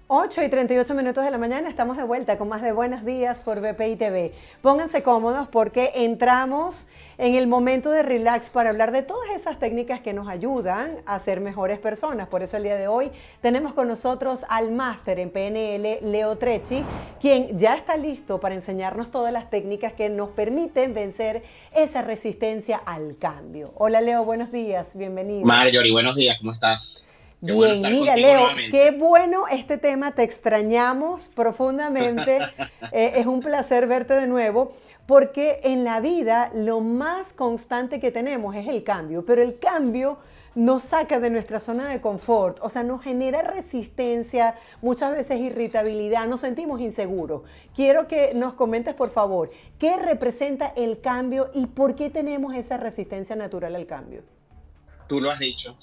8:38 de la mañana, estamos de vuelta con más de Buenos Días por BPI TV. Pónganse cómodos porque entramos en el momento de relax para hablar de todas esas técnicas que nos ayudan a ser mejores personas. Por eso el día de hoy tenemos con nosotros al máster en PNL, Leo Trecci, quien ya está listo para enseñarnos todas las técnicas que nos permiten vencer esa resistencia al cambio. Hola Leo, buenos días, bienvenido. Marjorie, buenos días, ¿cómo estás? Qué bueno Bien, estar mira, contigo Leo, qué nuevamente. bueno este tema, te extrañamos profundamente. Es un placer verte de nuevo, porque en la vida lo más constante que tenemos es el cambio, pero el cambio nos saca de nuestra zona de confort, o sea, nos genera resistencia, muchas veces irritabilidad, nos sentimos inseguros. Quiero que nos comentes, por favor, qué representa el cambio y por qué tenemos esa resistencia natural al cambio. Tú lo has dicho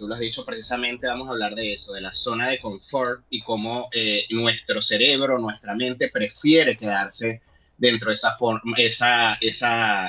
precisamente, vamos a hablar de eso, de la zona de confort y cómo nuestro cerebro, nuestra mente prefiere quedarse dentro de esa forma,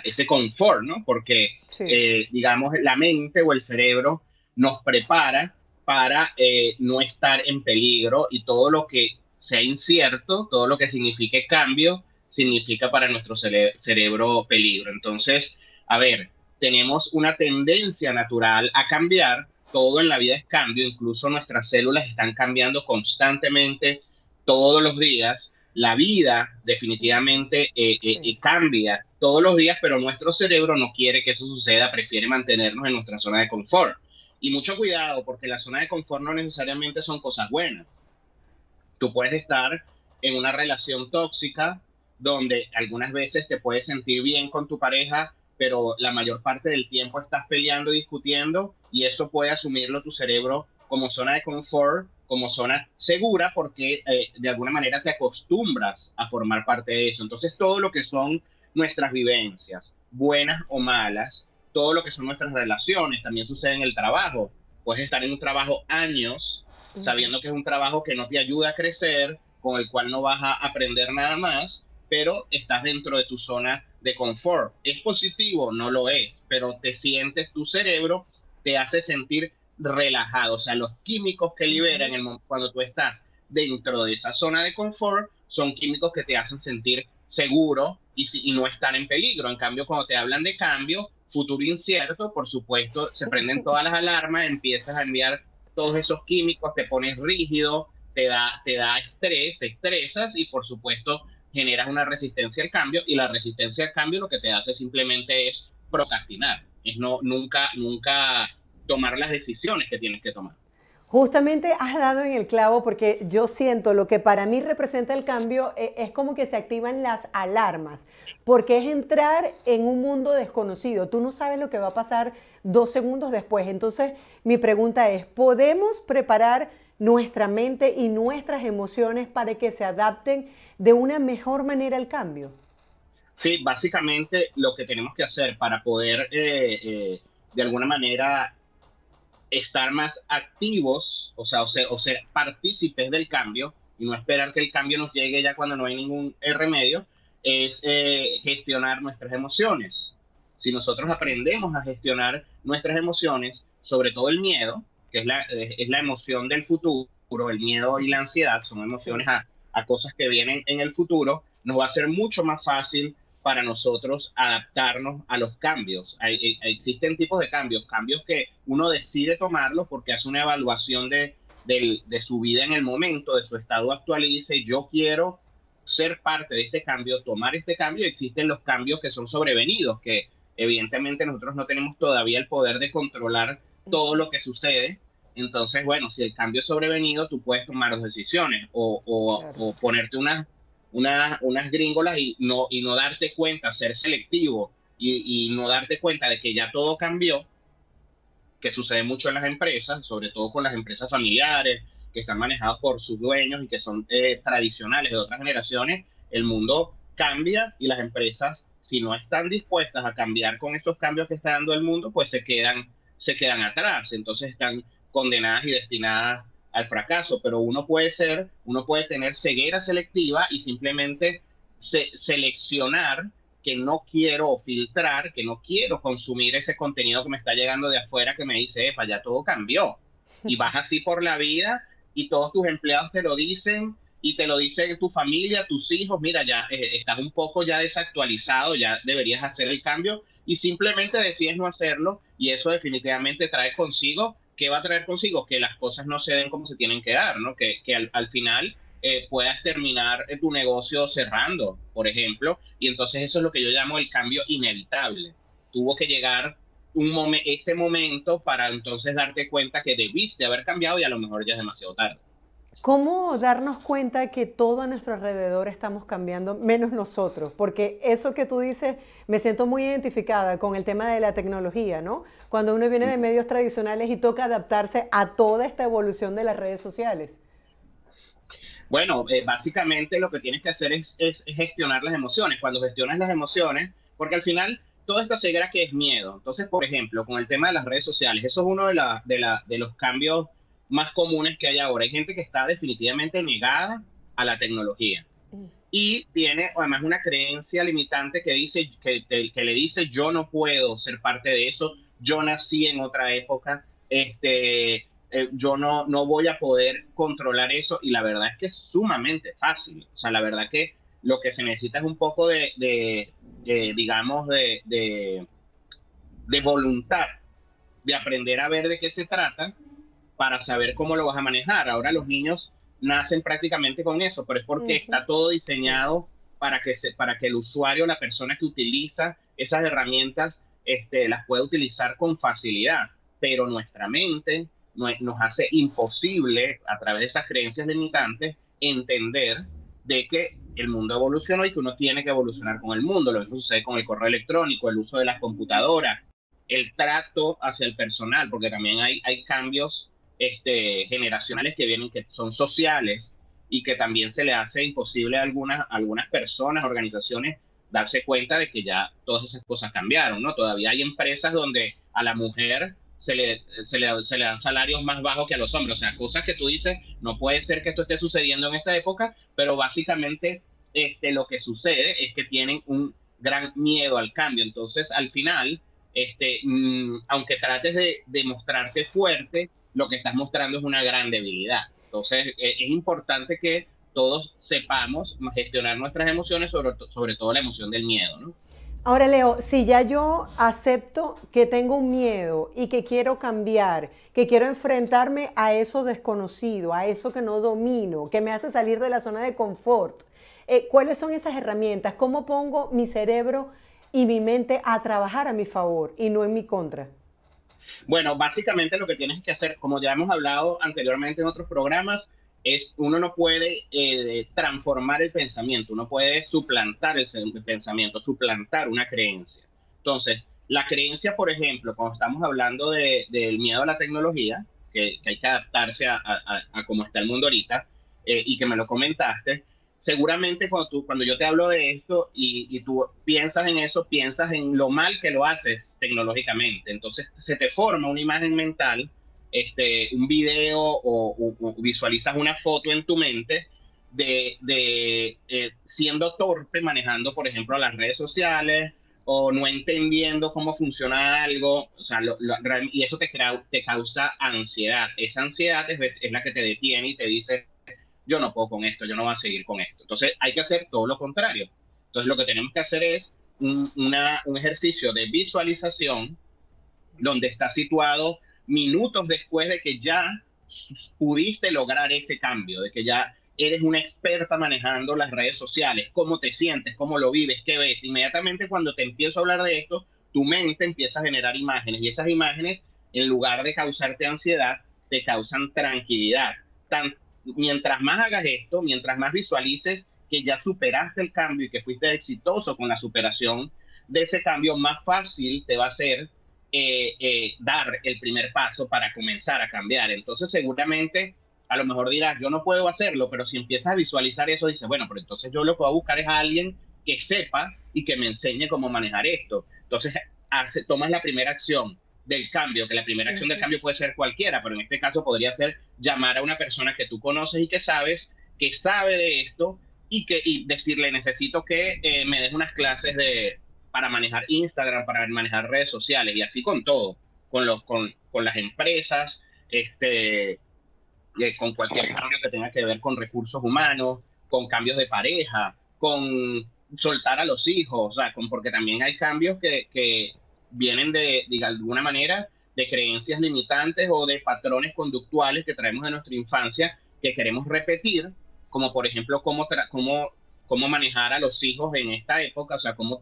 ese confort, ¿no? Porque, Sí. digamos, la mente o el cerebro nos prepara para no estar en peligro y todo lo que sea incierto, todo lo que signifique cambio, significa para nuestro cerebro peligro. Entonces, a ver, tenemos una tendencia natural a cambiar, todo en la vida es cambio, incluso nuestras células están cambiando constantemente todos los días. La vida definitivamente Sí. cambia todos los días, pero nuestro cerebro no quiere que eso suceda, prefiere mantenernos en nuestra zona de confort. Y mucho cuidado, porque la zona de confort no necesariamente son cosas buenas. Tú puedes estar en una relación tóxica donde algunas veces te puedes sentir bien con tu pareja, pero la mayor parte del tiempo estás peleando y discutiendo y eso puede asumirlo tu cerebro como zona de confort, como zona segura, porque de alguna manera te acostumbras a formar parte de eso. Entonces, todo lo que son nuestras vivencias, buenas o malas, todo lo que son nuestras relaciones, también sucede en el trabajo. Puedes estar en un trabajo años sabiendo que es un trabajo que no te ayuda a crecer, con el cual no vas a aprender nada más, pero estás dentro de tu zona de confort. ¿Es positivo? No lo es, pero te sientes, tu cerebro te hace sentir relajado. O sea, los químicos que liberan cuando tú estás dentro de esa zona de confort son químicos que te hacen sentir seguro y no estar en peligro. En cambio, cuando te hablan de cambio, futuro incierto, por supuesto, se prenden todas las alarmas, empiezas a enviar todos esos químicos, te pones rígido, te da estrés, te estresas y por supuesto generas una resistencia al cambio y la resistencia al cambio lo que te hace simplemente es procrastinar, es nunca tomar las decisiones que tienes que tomar. Justamente has dado en el clavo porque yo siento lo que para mí representa el cambio es como que se activan las alarmas, porque es entrar en un mundo desconocido. Tú no sabes lo que va a pasar 2 segundos después. Entonces, mi pregunta es, ¿podemos preparar nuestra mente y nuestras emociones para que se adapten de una mejor manera al cambio? Sí, básicamente lo que tenemos que hacer para poder de alguna manera estar más activos, o ser partícipes del cambio y no esperar que el cambio nos llegue ya cuando no hay ningún remedio, es gestionar nuestras emociones. Si nosotros Okay. aprendemos a gestionar nuestras emociones, sobre todo el miedo, que es la emoción del futuro, el miedo y la ansiedad son Sí. emociones a cosas que vienen en el futuro, nos va a ser mucho más fácil para nosotros adaptarnos a los cambios. Existen tipos de cambios, cambios que uno decide tomarlos porque hace una evaluación de su vida en el momento, de su estado actual y dice, yo quiero ser parte de este cambio, tomar este cambio. Existen los cambios que son sobrevenidos, que evidentemente nosotros no tenemos todavía el poder de controlar todo lo que sucede. Entonces, bueno, si el cambio es sobrevenido, tú puedes tomar dos decisiones Claro. o ponerte unas gringolas y no darte cuenta, ser selectivo y no darte cuenta de que ya todo cambió, que sucede mucho en las empresas, sobre todo con las empresas familiares, que están manejadas por sus dueños y que son tradicionales de otras generaciones. El mundo cambia y las empresas, si no están dispuestas a cambiar con estos cambios que está dando el mundo, pues se quedan atrás. Entonces están condenadas y destinadas al fracaso. Pero uno puede tener ceguera selectiva y simplemente seleccionar que no quiero filtrar, que no quiero consumir ese contenido que me está llegando de afuera que me dice, epa, ya todo cambió. Y vas así por la vida y todos tus empleados te lo dicen y te lo dice tu familia, tus hijos, mira, ya estás un poco ya desactualizado, ya deberías hacer el cambio y simplemente decides no hacerlo y eso definitivamente trae consigo, ¿qué va a traer consigo? Que las cosas no se den como se tienen que dar, ¿no? Que al final puedas terminar tu negocio cerrando, por ejemplo, y entonces eso es lo que yo llamo el cambio inevitable. Tuvo que llegar ese momento para entonces darte cuenta que debiste haber cambiado y a lo mejor ya es demasiado tarde. ¿Cómo darnos cuenta que todo a nuestro alrededor estamos cambiando, menos nosotros? Porque eso que tú dices, me siento muy identificada con el tema de la tecnología, ¿no? Cuando uno viene de medios tradicionales y toca adaptarse a toda esta evolución de las redes sociales. Bueno, básicamente lo que tienes que hacer es gestionar las emociones. Cuando gestionas las emociones, porque al final toda esta ceguera que es miedo. Entonces, por ejemplo, con el tema de las redes sociales, eso es uno de los cambios más comunes que hay ahora. Hay gente que está definitivamente negada a la tecnología y tiene además una creencia limitante que dice que le dice yo no puedo ser parte de eso, yo nací en otra época, yo no voy a poder controlar eso y la verdad es que es sumamente fácil. O sea, la verdad que lo que se necesita es un poco digamos, de voluntad, de aprender a ver de qué se trata para saber cómo lo vas a manejar. Ahora los niños nacen prácticamente con eso, pero es porque está todo Sí. diseñado para que el usuario, la persona que utiliza esas herramientas, las pueda utilizar con facilidad. Pero nuestra mente nos hace imposible, a través de esas creencias limitantes, entender de que el mundo evolucionó y que uno tiene que evolucionar con el mundo. Lo mismo sucede con el correo electrónico, el uso de las computadoras, el trato hacia el personal, porque también hay cambios generacionales que vienen, que son sociales y que también se le hace imposible a algunas personas, organizaciones, darse cuenta de que ya todas esas cosas cambiaron, ¿no? Todavía hay empresas donde a la mujer se le dan salarios más bajos que a los hombres, o sea, cosas que tú dices, no puede ser que esto esté sucediendo en esta época, pero básicamente lo que sucede es que tienen un gran miedo al cambio, entonces al final aunque trates de mostrarte fuerte, lo que estás mostrando es una gran debilidad. Entonces, es importante que todos sepamos gestionar nuestras emociones, sobre todo la emoción del miedo, ¿no? Ahora, Leo, si ya yo acepto que tengo un miedo y que quiero cambiar, que quiero enfrentarme a eso desconocido, a eso que no domino, que me hace salir de la zona de confort, ¿cuáles son esas herramientas? ¿Cómo pongo mi cerebro y mi mente a trabajar a mi favor y no en mi contra? Bueno, básicamente lo que tienes que hacer, como ya hemos hablado anteriormente en otros programas, es uno no puede transformar el pensamiento, uno puede suplantar el pensamiento, suplantar una creencia. Entonces, la creencia, por ejemplo, cuando estamos hablando del miedo a la tecnología, que hay que adaptarse a cómo está el mundo ahorita, y que me lo comentaste, seguramente cuando yo te hablo de esto y tú piensas en eso, piensas en lo mal que lo haces tecnológicamente. Entonces se te forma una imagen mental, un video o visualizas una foto en tu mente de siendo torpe manejando, por ejemplo, las redes sociales o no entendiendo cómo funciona algo, o sea, y eso te causa ansiedad. Esa ansiedad es la que te detiene y te dice, yo no puedo con esto, yo no voy a seguir con esto. Entonces hay que hacer todo lo contrario. Entonces lo que tenemos que hacer es un ejercicio de visualización donde está situado minutos después de que ya pudiste lograr ese cambio, de que ya eres una experta manejando las redes sociales, cómo te sientes, cómo lo vives, qué ves. Inmediatamente cuando te empiezo a hablar de esto, tu mente empieza a generar imágenes y esas imágenes, en lugar de causarte ansiedad, te causan tranquilidad. Mientras más hagas esto, mientras más visualices que ya superaste el cambio y que fuiste exitoso con la superación de ese cambio, más fácil te va a ser dar el primer paso para comenzar a cambiar. Entonces, seguramente, a lo mejor dirás, yo no puedo hacerlo, pero si empiezas a visualizar eso, dices, bueno, pero entonces yo lo que voy a buscar es a alguien que sepa y que me enseñe cómo manejar esto. Entonces, tomas la primera acción del cambio, que la primera acción del cambio puede ser cualquiera, pero en este caso podría ser llamar a una persona que tú conoces y que sabes, que sabe de esto y decirle, necesito que me des unas clases para manejar Instagram, para manejar redes sociales y así con todo, con las empresas, con cualquier cambio que tenga que ver con recursos humanos, con cambios de pareja, con soltar a los hijos, o sea, porque también hay cambios que vienen de alguna manera de creencias limitantes o de patrones conductuales que traemos de nuestra infancia que queremos repetir, como por ejemplo cómo manejar a los hijos en esta época, o sea, cómo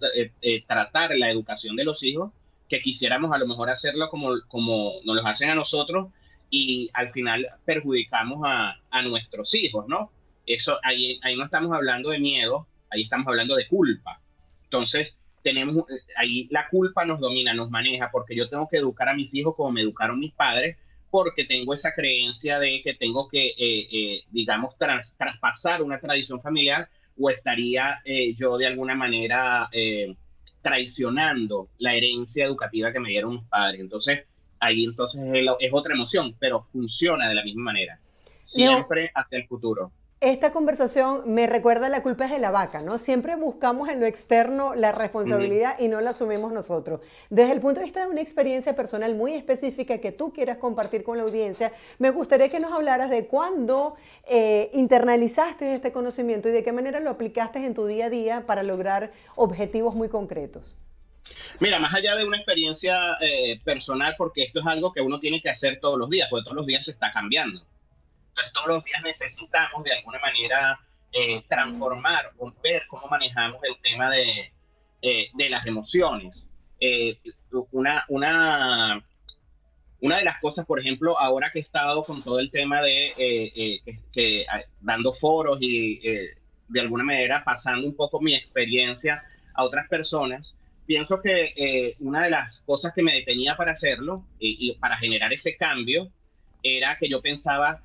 tratar la educación de los hijos, que quisiéramos a lo mejor hacerlo como nos lo hacen a nosotros y al final perjudicamos a nuestros hijos, ¿no? Eso, ahí no estamos hablando de miedo, ahí estamos hablando de culpa. Entonces, ahí la culpa nos domina, nos maneja, porque yo tengo que educar a mis hijos como me educaron mis padres, porque tengo esa creencia de que tengo que, digamos, traspasar una tradición familiar o estaría yo de alguna manera traicionando la herencia educativa que me dieron mis padres. Entonces, ahí entonces es otra emoción, pero funciona de la misma manera, Leo, siempre hacia el futuro. esta conversación me recuerda la culpa es de la vaca, ¿no? Siempre buscamos en lo externo la Ujú. responsabilidad y no la asumimos nosotros. Desde el punto de vista de una experiencia personal muy específica que tú quieras compartir con la audiencia, me gustaría que nos hablaras de cuándo internalizaste este conocimiento y de qué manera lo aplicaste en tu día a día para lograr objetivos muy concretos. Mira, más allá de una experiencia personal, porque esto es algo que uno tiene que hacer todos los días, porque todos los días se está cambiando. Entonces, todos los días necesitamos de alguna manera transformar o ver cómo manejamos el tema de las emociones. Eh, una, una, una de las cosas, por ejemplo, ahora que he estado con todo el tema de dando foros y de alguna manera pasando un poco mi experiencia a otras personas, pienso que una de las cosas que me detenía para hacerlo y para generar ese cambio era que yo pensaba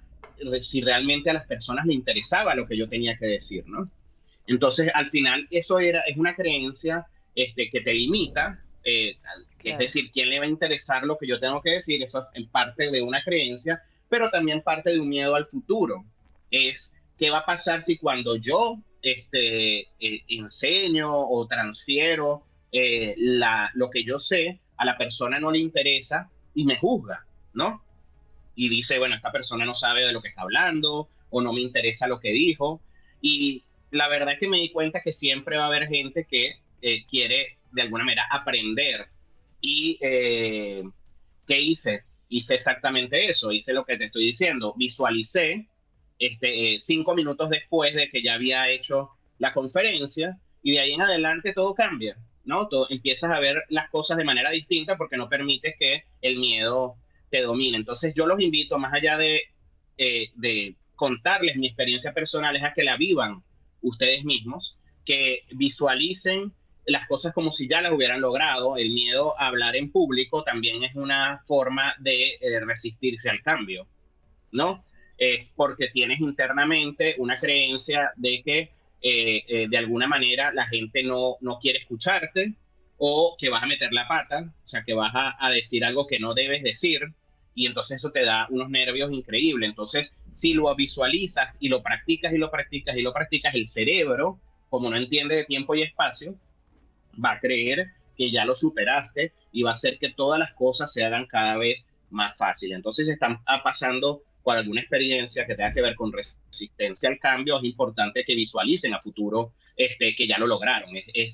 si realmente a las personas le interesaba lo que yo tenía que decir, ¿no? Entonces, al final, es una creencia que te limita, es Claro. decir, ¿quién le va a interesar lo que yo tengo que decir? Eso es en parte de una creencia, pero también parte de un miedo al futuro. Es, ¿qué va a pasar si cuando yo enseño o transfiero lo que yo sé, a la persona no le interesa y me juzga, ¿no? Y dice, bueno, esta persona no sabe de lo que está hablando o no me interesa lo que dijo. Y la verdad es que me di cuenta que siempre va a haber gente que quiere de alguna manera aprender. Y ¿qué hice? Hice exactamente eso, hice lo que te estoy diciendo, visualicé 5 minutos después de que ya había hecho la conferencia y de ahí en adelante todo cambia, ¿no? Empiezas a ver las cosas de manera distinta porque no permites que el miedo te domine. Entonces yo los invito, más allá de contarles mi experiencia personal, es a que la vivan ustedes mismos, que visualicen las cosas como si ya las hubieran logrado. El miedo a hablar en público también es una forma de resistirse al cambio, ¿no? Es porque tienes internamente una creencia de que de alguna manera la gente no quiere escucharte o que vas a meter la pata, o sea, que vas a decir algo que no debes decir y entonces eso te da unos nervios increíbles. Entonces, si lo visualizas y lo practicas y lo practicas y lo practicas, el cerebro, como no entiende de tiempo y espacio, va a creer que ya lo superaste y va a hacer que todas las cosas se hagan cada vez más fáciles. Entonces, si están pasando por alguna experiencia que tenga que ver con resistencia al cambio, es importante que visualicen a futuro que ya lo lograron.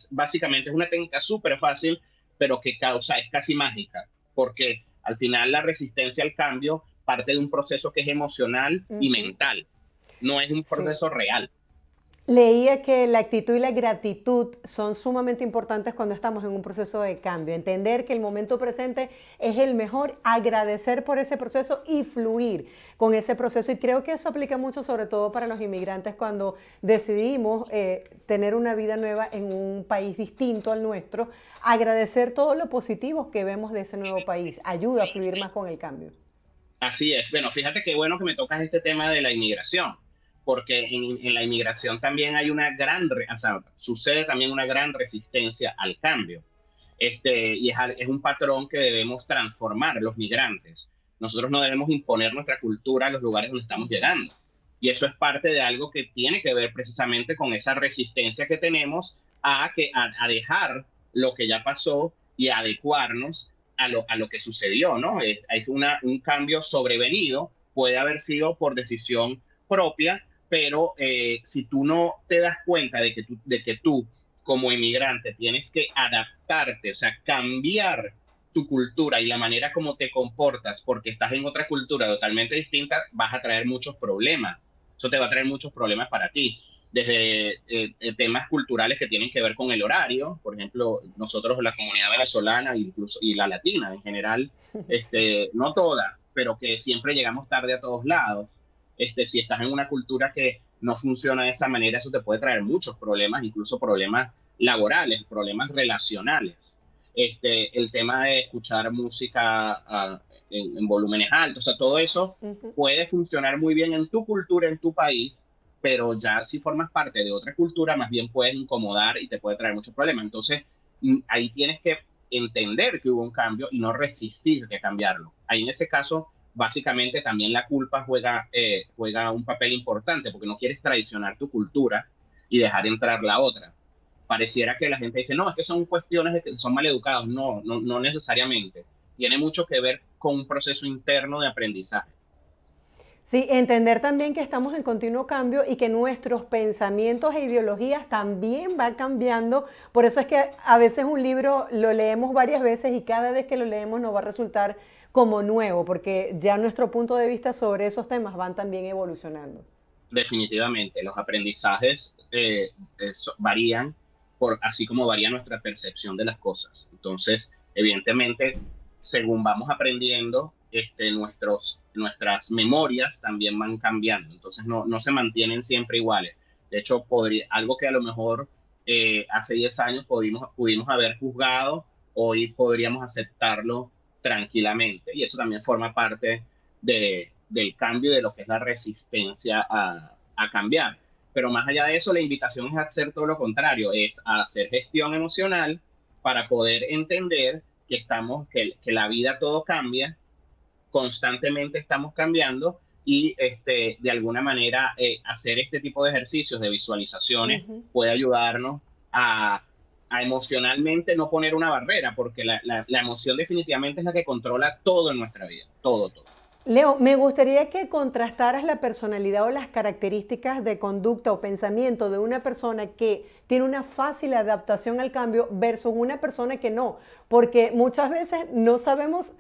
Básicamente es una técnica súper fácil, pero que causa, es casi mágica, porque al final la resistencia al cambio parte de un proceso que es emocional y Ujú. mental, no es un Sí. proceso real. Leía que la actitud y la gratitud son sumamente importantes cuando estamos en un proceso de cambio. Entender que el momento presente es el mejor, agradecer por ese proceso y fluir con ese proceso. Y creo que eso aplica mucho, sobre todo para los inmigrantes, cuando decidimos tener una vida nueva en un país distinto al nuestro. Agradecer todo lo positivo que vemos de ese nuevo país ayuda a fluir más con el cambio. Así es. Bueno, fíjate qué bueno que me tocas este tema de la inmigración, porque en la inmigración también hay o sea, sucede también una gran resistencia al cambio. Es un patrón que debemos transformar los migrantes. Nosotros no debemos imponer nuestra cultura a los lugares donde estamos llegando. Y eso es parte de algo que tiene que ver precisamente con esa resistencia que tenemos a dejar lo que ya pasó y a adecuarnos a lo que sucedió, ¿no? Un cambio sobrevenido puede haber sido por decisión propia, pero si tú no te das cuenta de que tú como inmigrante tienes que adaptarte, o sea, cambiar tu cultura y la manera como te comportas porque estás en otra cultura totalmente distinta, vas a traer muchos problemas. Eso te va a traer muchos problemas para ti. Desde temas culturales que tienen que ver con el horario, por ejemplo, nosotros, la comunidad venezolana, incluso, y la latina en general, Sí. no toda, pero que siempre llegamos tarde a todos lados. Si estás en una cultura que no funciona de esa manera, eso te puede traer muchos problemas, incluso problemas laborales, problemas relacionales. El tema de escuchar música en volúmenes altos, o sea, todo eso Ujú. puede funcionar muy bien en tu cultura, en tu país, pero ya si formas parte de otra cultura, más bien puedes incomodar y te puede traer muchos problemas. Entonces, ahí tienes que entender que hubo un cambio y no resistir de cambiarlo. Ahí en ese caso, básicamente también la culpa juega un papel importante porque no quieres traicionar tu cultura y dejar entrar la otra. Pareciera que la gente dice, no, es que son cuestiones de que son maleducados. No, no, no necesariamente. Tiene mucho que ver con un proceso interno de aprendizaje. Sí, entender también que estamos en continuo cambio y que nuestros pensamientos e ideologías también van cambiando. Por eso es que a veces un libro lo leemos varias veces y cada vez que lo leemos nos va a resultar como nuevo, porque ya nuestro punto de vista sobre esos temas van también evolucionando. Definitivamente, los aprendizajes varían así como varía nuestra percepción de las cosas. Entonces, evidentemente, según vamos aprendiendo, nuestras memorias también van cambiando. Entonces, no se mantienen siempre iguales. De hecho, algo que a lo mejor hace 10 años pudimos haber juzgado, hoy podríamos aceptarlo tranquilamente. Y eso también forma parte del cambio y de lo que es la resistencia a cambiar. Pero más allá de eso, la invitación es a hacer todo lo contrario, es a hacer gestión emocional para poder entender que la vida todo cambia, constantemente estamos cambiando y de alguna manera hacer este tipo de ejercicios de visualizaciones Ujú. puede ayudarnos a emocionalmente no poner una barrera, porque la emoción definitivamente es la que controla todo en nuestra vida, todo, todo. Leo, me gustaría que contrastaras la personalidad o las características de conducta o pensamiento de una persona que tiene una fácil adaptación al cambio versus una persona que no, porque muchas veces no sabemos,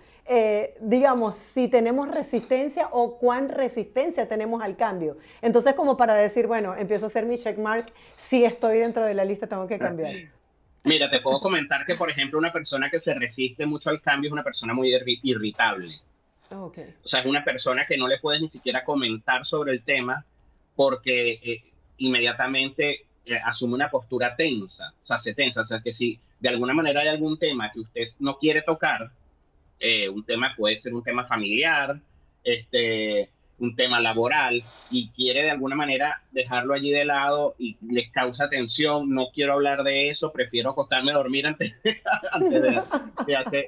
digamos, si tenemos resistencia o cuán resistencia tenemos al cambio. Entonces, como para decir, bueno, empiezo a hacer mi checkmark, si estoy dentro de la lista, tengo que cambiar. Mira, te puedo comentar que, por ejemplo, una persona que se resiste mucho al cambio es una persona muy irritable. Ok. O sea, es una persona que no le puedes ni siquiera comentar sobre el tema porque inmediatamente asume una postura tensa, o sea, se tensa. O sea, que si de alguna manera hay algún tema que usted no quiere tocar, un tema puede ser un tema familiar, un tema laboral, y quiere de alguna manera dejarlo allí de lado y les causa tensión, no quiero hablar de eso, prefiero acostarme a dormir antes, antes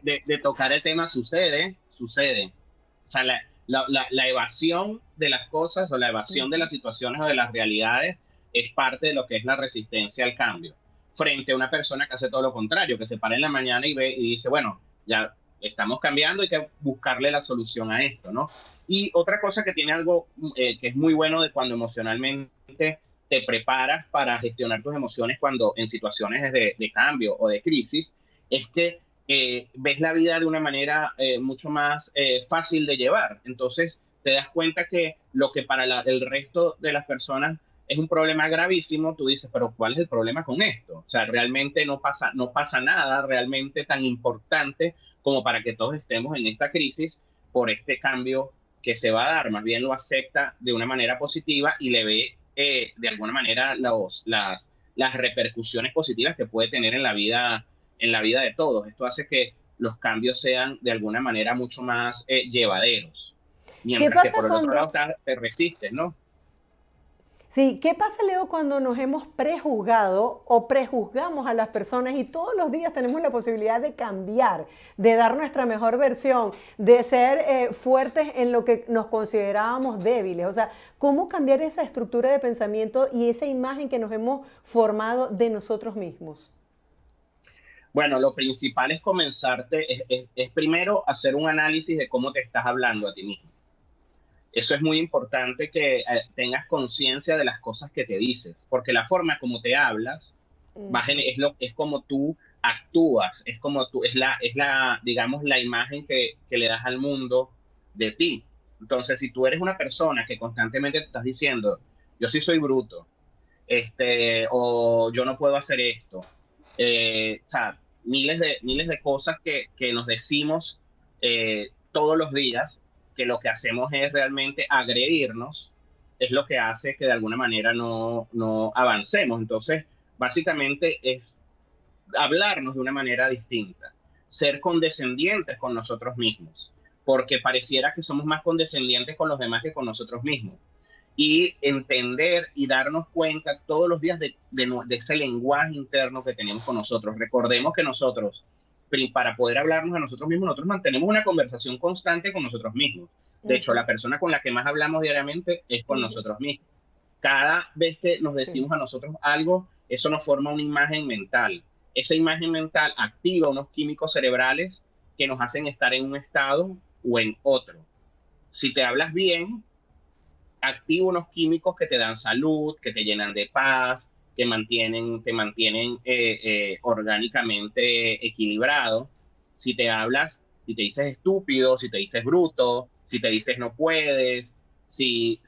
de tocar el tema, sucede. O sea, la evasión de las cosas o la evasión de las situaciones o de las realidades es parte de lo que es la resistencia al cambio. Frente a una persona que hace todo lo contrario, que se para en la mañana y ve y dice, bueno, ya estamos cambiando, hay que buscarle la solución a esto, ¿no? Y otra cosa que tiene algo que es muy bueno de cuando emocionalmente te preparas para gestionar tus emociones cuando en situaciones de cambio o de crisis, es que ves la vida de una manera mucho más fácil de llevar. Entonces, te das cuenta que lo que para el resto de las personas es un problema gravísimo, tú dices, pero ¿cuál es el problema con esto? O sea, realmente no pasa nada realmente tan importante como para que todos estemos en esta crisis por este cambio que se va a dar. Más bien lo acepta de una manera positiva y le ve de alguna manera las repercusiones positivas que puede tener en la vida de todos. Esto hace que los cambios sean de alguna manera mucho más llevaderos. ¿Qué Mientras que pasa por el otro lado cuando, te resistes, ¿no? Sí, ¿qué pasa, Leo, cuando nos hemos prejuzgado o prejuzgamos a las personas y todos los días tenemos la posibilidad de cambiar, de dar nuestra mejor versión, de ser fuertes en lo que nos considerábamos débiles? O sea, ¿cómo cambiar esa estructura de pensamiento y esa imagen que nos hemos formado de nosotros mismos? Bueno, lo principal es comenzarte, es primero hacer un análisis de cómo te estás hablando a ti mismo. Eso es muy importante que tengas conciencia de las cosas que te dices, porque la forma como te hablas es como tú actúas, es como tú, digamos, la imagen que le das al mundo de ti. Entonces, si tú eres una persona que constantemente te estás diciendo, yo sí soy bruto, o yo no puedo hacer esto, o sea, miles de cosas que nos decimos todos los días, que lo que hacemos es realmente agredirnos, es lo que hace que de alguna manera no avancemos. Entonces, básicamente es hablarnos de una manera distinta, ser condescendientes con nosotros mismos, porque pareciera que somos más condescendientes con los demás que con nosotros mismos. Y entender y darnos cuenta todos los días de ese lenguaje interno que tenemos con nosotros. Recordemos que nosotros, para poder hablarnos a nosotros mismos, nosotros mantenemos una conversación constante con nosotros mismos. De hecho, la persona con la que más hablamos diariamente es con nosotros mismos. Cada vez que nos Sí. decimos a nosotros algo, eso nos forma una imagen mental. Esa imagen mental activa unos químicos cerebrales que nos hacen estar en un estado o en otro. Si te hablas bien, activa unos químicos que te dan salud, que te llenan de paz, te mantienen orgánicamente equilibrado. Si te hablas, si te dices estúpido, si te dices bruto, si te dices no puedes, si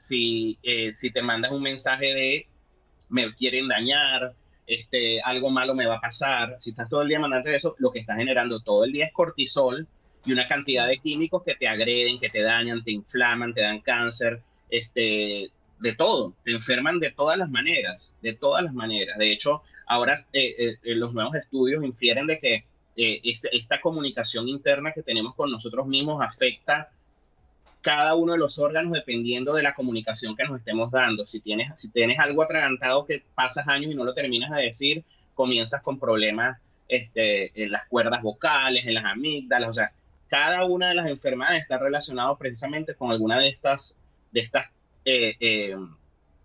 te mandas un mensaje de me quieren dañar, algo malo me va a pasar, si estás todo el día mandando eso, lo que estás generando todo el día es cortisol y una cantidad de químicos que te agreden, que te dañan, te inflaman, te dan cáncer, de todo, te enferman de todas las maneras, de todas las maneras. De hecho, ahora los nuevos estudios infieren de que esta comunicación interna que tenemos con nosotros mismos afecta cada uno de los órganos dependiendo de la comunicación que nos estemos dando. Si tienes algo atragantado que pasas años y no lo terminas de decir, comienzas con problemas en las cuerdas vocales, en las amígdalas, o sea, cada una de las enfermedades está relacionada precisamente con alguna de estas eh, eh,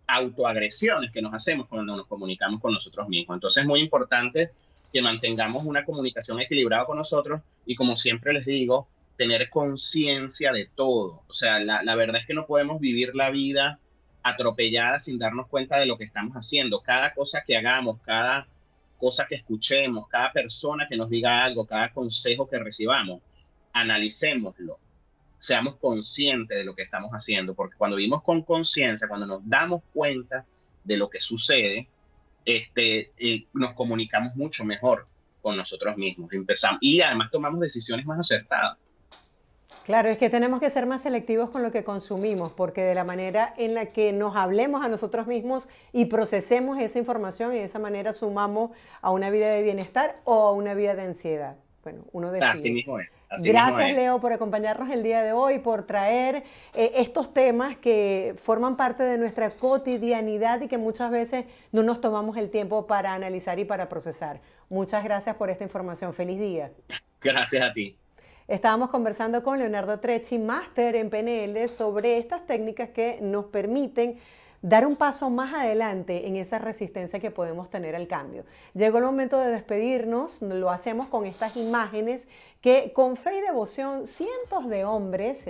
autoagresiones que nos hacemos cuando nos comunicamos con nosotros mismos. Entonces es muy importante que mantengamos una comunicación equilibrada con nosotros y como siempre les digo, tener conciencia de todo. O sea, la verdad es que no podemos vivir la vida atropellada sin darnos cuenta de lo que estamos haciendo. Cada cosa que hagamos, cada cosa que escuchemos, cada persona que nos diga algo, cada consejo que recibamos, analicémoslo, seamos conscientes de lo que estamos haciendo, porque cuando vivimos con conciencia, cuando nos damos cuenta de lo que sucede, nos comunicamos mucho mejor con nosotros mismos. Empezamos, y además tomamos decisiones más acertadas. Claro, es que tenemos que ser más selectivos con lo que consumimos, porque de la manera en la que nos hablemos a nosotros mismos y procesemos esa información, y de esa manera sumamos a una vida de bienestar o a una vida de ansiedad. Bueno, uno Así decide. mismo es, así mismo Gracias, es. Leo, por acompañarnos el día de hoy, por traer estos temas que forman parte de nuestra cotidianidad y que muchas veces no nos tomamos el tiempo para analizar y para procesar. Muchas gracias por esta información. Feliz día. Gracias a ti. Estábamos conversando con Leonardo Trecci, máster en PNL, sobre estas técnicas que nos permiten dar un paso más adelante en esa resistencia que podemos tener al cambio. Llegó el momento de despedirnos, lo hacemos con estas imágenes que con fe y devoción cientos de hombres,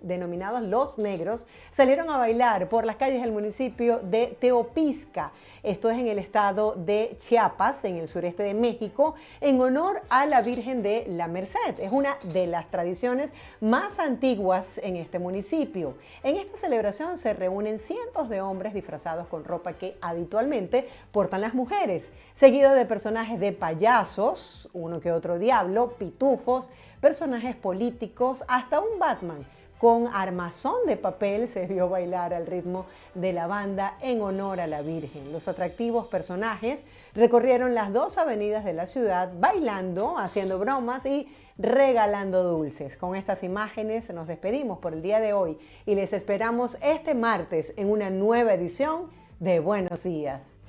denominados los negros, salieron a bailar por las calles del municipio de Teopisca. Esto es en el estado de Chiapas, en el sureste de México, en honor a la Virgen de la Merced. Es una de las tradiciones más antiguas en este municipio. En esta celebración se reúnen cientos de hombres disfrazados con ropa que habitualmente portan las mujeres, seguido de personajes de payasos, uno que otro diablo, pitufos, personajes políticos, hasta un Batman con armazón de papel se vio bailar al ritmo de la banda en honor a la Virgen. Los atractivos personajes recorrieron las dos avenidas de la ciudad bailando, haciendo bromas y regalando dulces. Con estas imágenes nos despedimos por el día de hoy y les esperamos este martes en una nueva edición de Buenos Días.